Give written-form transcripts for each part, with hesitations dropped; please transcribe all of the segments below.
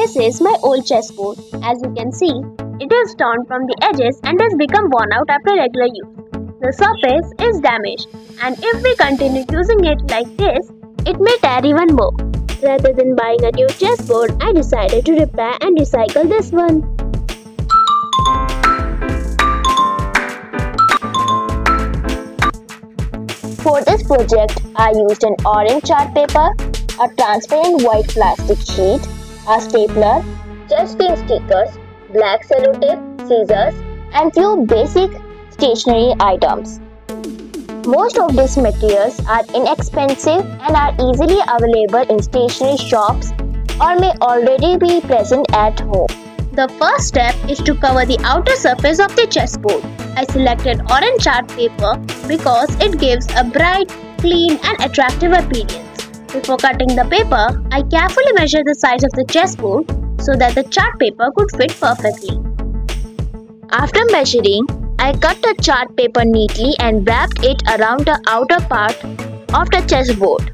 This is my old chessboard. As you can see, it is torn from the edges and has become worn out after regular use. The surface is damaged, and if we continue using it like this, it may tear even more. Rather than buying a new chessboard, I decided to repair and recycle this one. For this project, I used an orange chart paper, a transparent white plastic sheet, a stapler, chess stickers, black sellotape, scissors, and few basic stationery items. Most of these materials are inexpensive and are easily available in stationery shops or may already be present at home. The first step is to cover the outer surface of the chessboard. I selected orange chart paper because it gives a bright, clean and attractive appearance. Before cutting the paper, I carefully measured the size of the chessboard so that the chart paper could fit perfectly. After measuring, I cut the chart paper neatly and wrapped it around the outer part of the chessboard.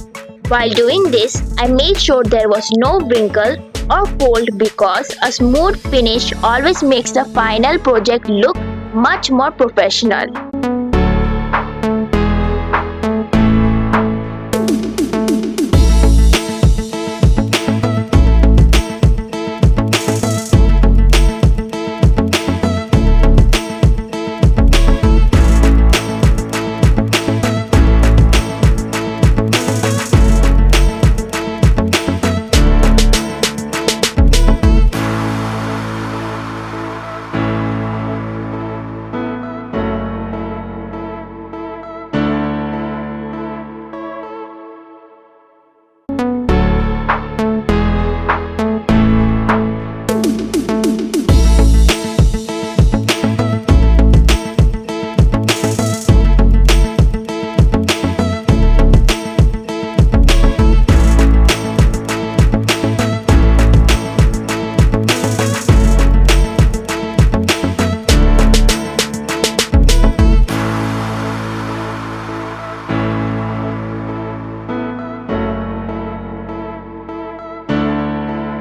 While doing this, I made sure there was no wrinkle or fold because a smooth finish always makes the final project look much more professional.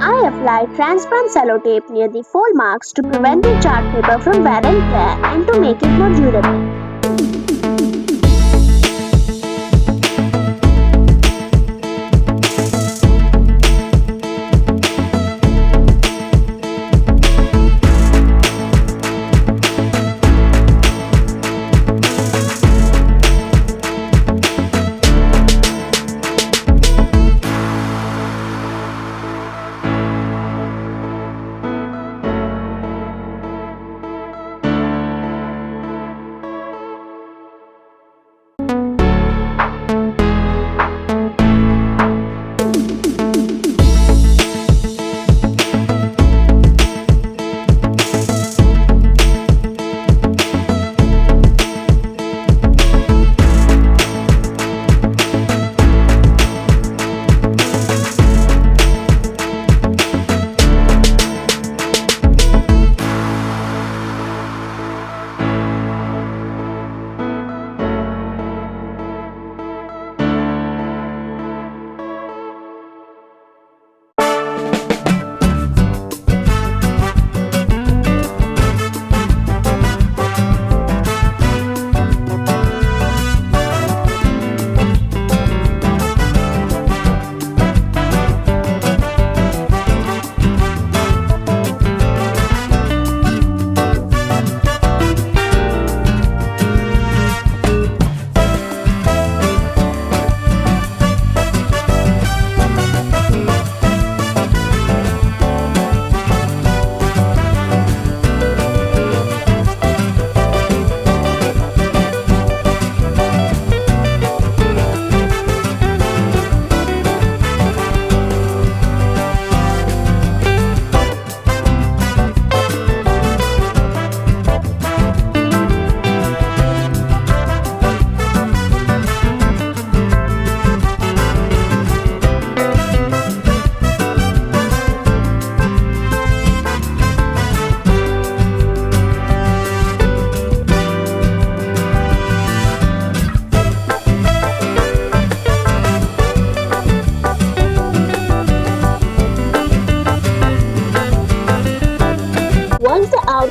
I applied transparent sellotape near the fold marks to prevent the chart paper from wear and tear and to make it more durable.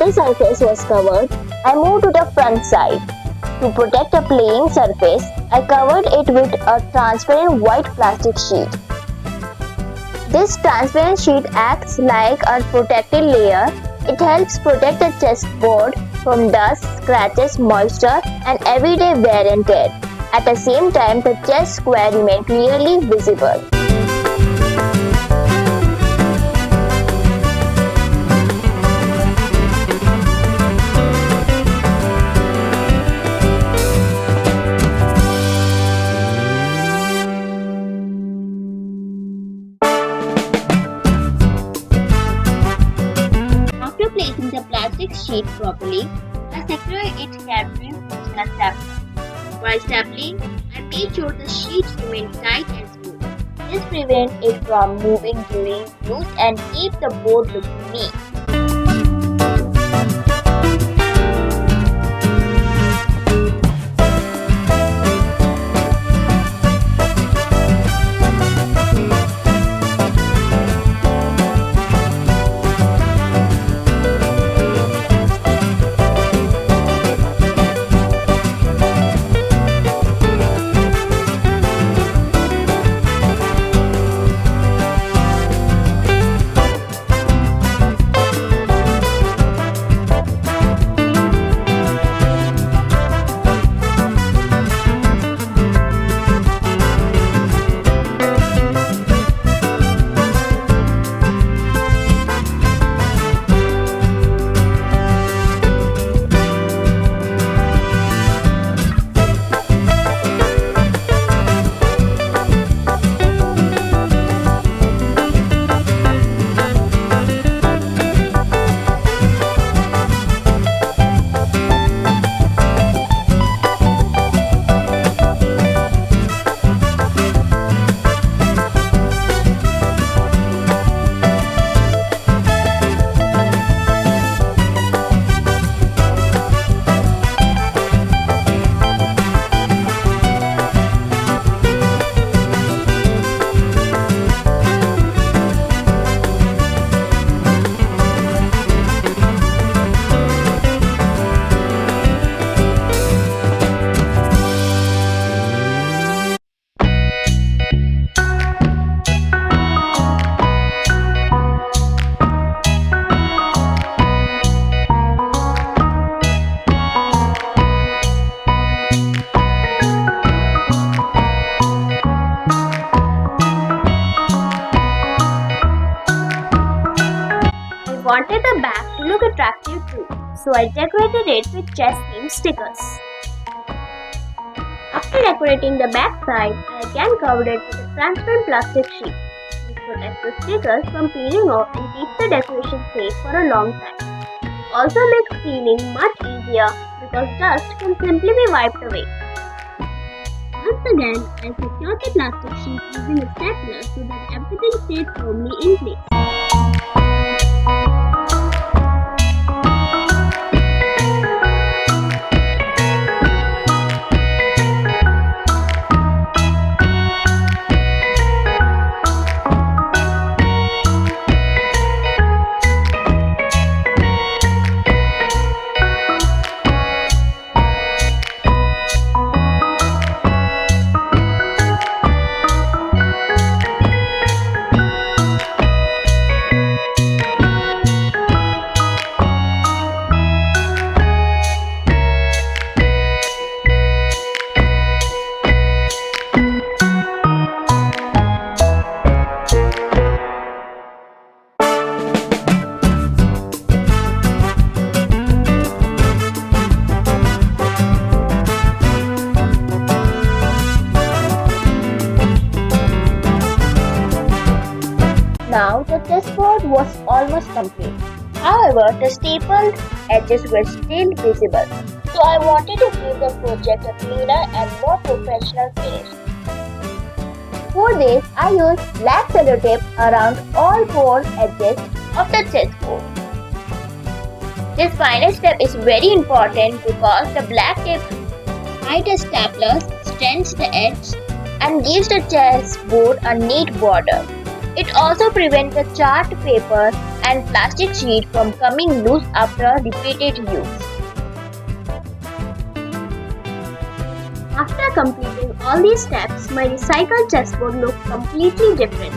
the surface was covered, I moved to the front side. To protect a playing surface, I covered it with a transparent white plastic sheet. This transparent sheet acts like a protective layer. It helps protect the chessboard from dust, scratches, moisture, and everyday wear and tear. At the same time, the chess square remains clearly visible. After placing the plastic sheet properly, I secure it carefully using a stapler. While stapling, I made sure the sheets remain tight and smooth. This prevents it from moving during use and keeps the board looking neat. I wanted the back to look attractive too, so I decorated it with chess-themed stickers. After decorating the back side, I again covered it with a transparent plastic sheet. This protects the stickers from peeling off and keeps the decoration safe for a long time. It also makes peeling much easier because dust can simply be wiped away. Once again, I secured the plastic sheet using a stapler so that everything stayed firmly in place. Now the chessboard was almost complete. However, the stapled edges were still visible, so I wanted to give the project a cleaner and more professional finish. For this, I used black sellotape around all four edges of the chessboard. This final step is very important because the black tape hides the staplers, strengthens the edge, and gives the chessboard a neat border. It also prevents the chart paper and plastic sheet from coming loose after repeated use. After completing all these steps, my recycled chessboard looked completely different.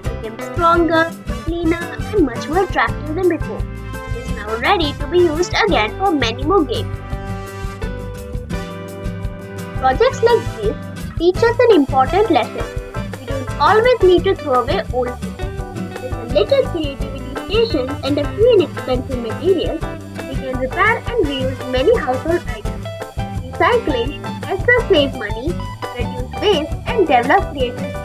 It became stronger, cleaner, and much more attractive than before. It is now ready to be used again for many more games. Projects like this teach us an important lesson. We don't always need to throw away old things. With a little creativity, patience, and a few inexpensive materials, we can repair and reuse many household items. Recycling helps us save money, reduce waste, and develop creative